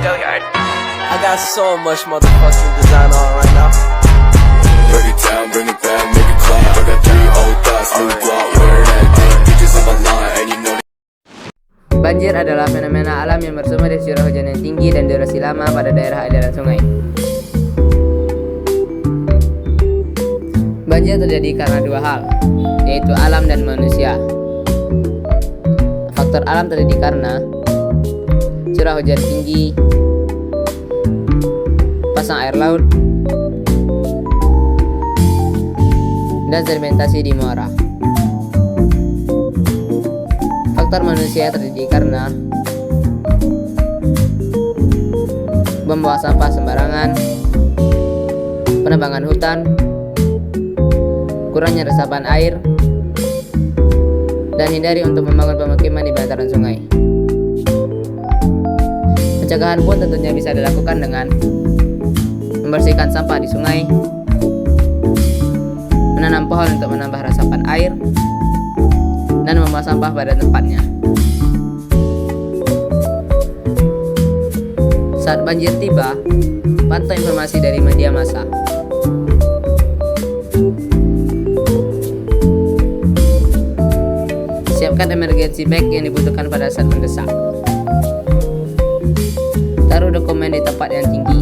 I got so much motherfucking design on right now. Break it down, bring it back, make it clap. I got 3 old thoughts, new block, where that thing. Bitches on my line, and you know. Banjir adalah fenomena alam yang bersumber dari curah hujan yang tinggi dan durasi lama pada daerah aliran sungai. Banjir terjadi karena dua hal, yaitu alam dan manusia. Faktor alam terjadi karena curah hujan tinggi, pasang air laut, dan sedimentasi di muara. Faktor manusia terjadi karena membuang sampah sembarangan, penebangan hutan, kurangnya resapan air, dan hindari untuk membangun pemukiman di bantaran sungai. Pencegahan pun tentunya bisa dilakukan dengan membersihkan sampah di sungai, menanam pohon untuk menambah resapan air, dan membuang sampah pada tempatnya. Saat banjir tiba, pantau informasi dari media massa. Siapkan emergency bag yang dibutuhkan pada saat mendesak. Taruh dokumen di tempat yang tinggi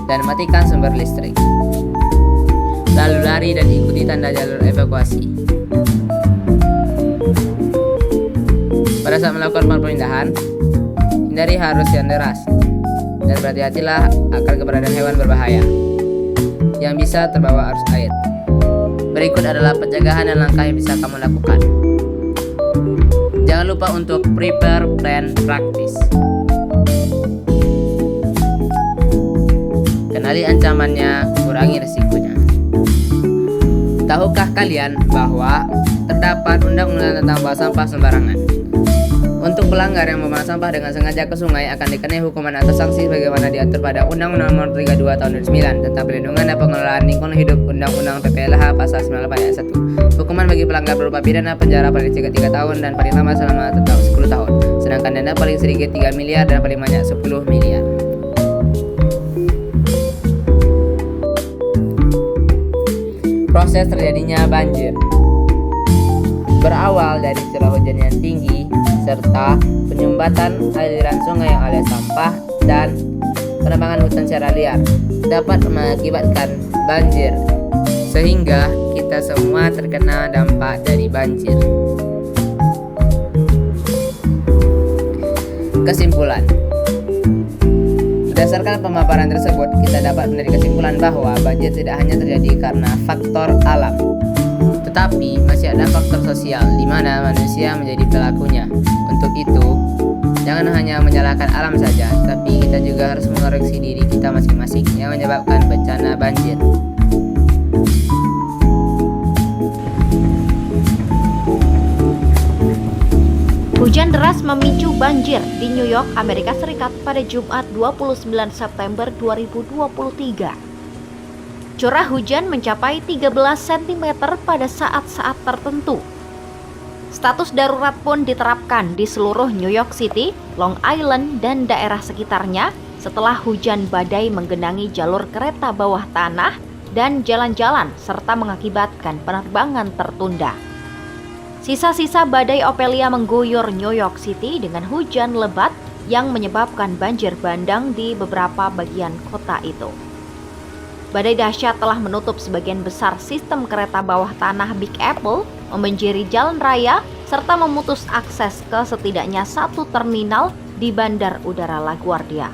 dan matikan sumber listrik. Lalu lari dan ikuti tanda jalur evakuasi. Pada saat melakukan pemindahan, hindari arus yang deras dan berhati-hatilah akan keberadaan hewan berbahaya yang bisa terbawa arus air. Berikut adalah pencegahan dan langkah yang bisa kamu lakukan. Jangan lupa untuk prepare, plan, practice. Kenali ancamannya, kurangi risikonya. Tahukah kalian bahwa terdapat undang-undang tentang buang sampah sembarangan? Untuk pelanggar yang membuang sampah dengan sengaja ke sungai akan dikenai hukuman atau sanksi sebagaimana diatur pada Undang-Undang Nomor 32 Tahun 2009 tentang Perlindungan dan Pengelolaan Lingkungan Hidup, Undang-Undang PPLH Pasal 98 Ayat 1. Hukuman bagi pelanggar berupa pidana penjara paling sedikit 3 tahun dan paling lama selama 10 tahun. Sedangkan denda paling sedikit 3 miliar dan paling banyak 10 miliar. Proses terjadinya banjir berawal dari curah hujan yang tinggi serta penyumbatan aliran sungai yang alias sampah dan penebangan hutan secara liar dapat mengakibatkan banjir, sehingga kita semua terkena dampak dari banjir. Kesimpulan: berdasarkan pemaparan tersebut, kita dapat menarik kesimpulan bahwa banjir tidak hanya terjadi karena faktor alam, tetapi masih ada faktor sosial di mana manusia menjadi pelakunya. Untuk itu, jangan hanya menyalahkan alam saja, tapi kita juga harus mengoreksi diri kita masing-masing yang menyebabkan bencana banjir. Hujan deras memicu banjir di New York, Amerika Serikat pada Jumat 29 September 2023. Curah hujan mencapai 13 cm pada saat-saat tertentu. Status darurat pun diterapkan di seluruh New York City, Long Island, dan daerah sekitarnya setelah hujan badai menggenangi jalur kereta bawah tanah dan jalan-jalan serta mengakibatkan penerbangan tertunda. Sisa-sisa badai Ophelia mengguyur New York City dengan hujan lebat yang menyebabkan banjir bandang di beberapa bagian kota itu. Badai dahsyat telah menutup sebagian besar sistem kereta bawah tanah Big Apple, membanjiri jalan raya, serta memutus akses ke setidaknya satu terminal di Bandar Udara LaGuardia.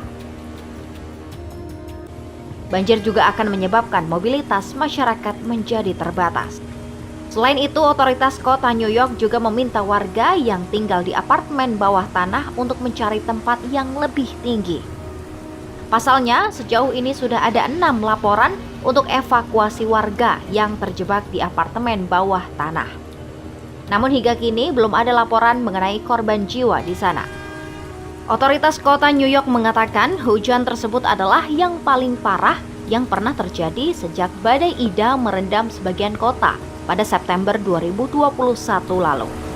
Banjir juga akan menyebabkan mobilitas masyarakat menjadi terbatas. Selain itu, otoritas kota New York juga meminta warga yang tinggal di apartemen bawah tanah untuk mencari tempat yang lebih tinggi. Pasalnya, sejauh ini sudah ada 6 laporan untuk evakuasi warga yang terjebak di apartemen bawah tanah. Namun hingga kini belum ada laporan mengenai korban jiwa di sana. Otoritas kota New York mengatakan hujan tersebut adalah yang paling parah yang pernah terjadi sejak badai Ida merendam sebagian kota pada September 2021 lalu.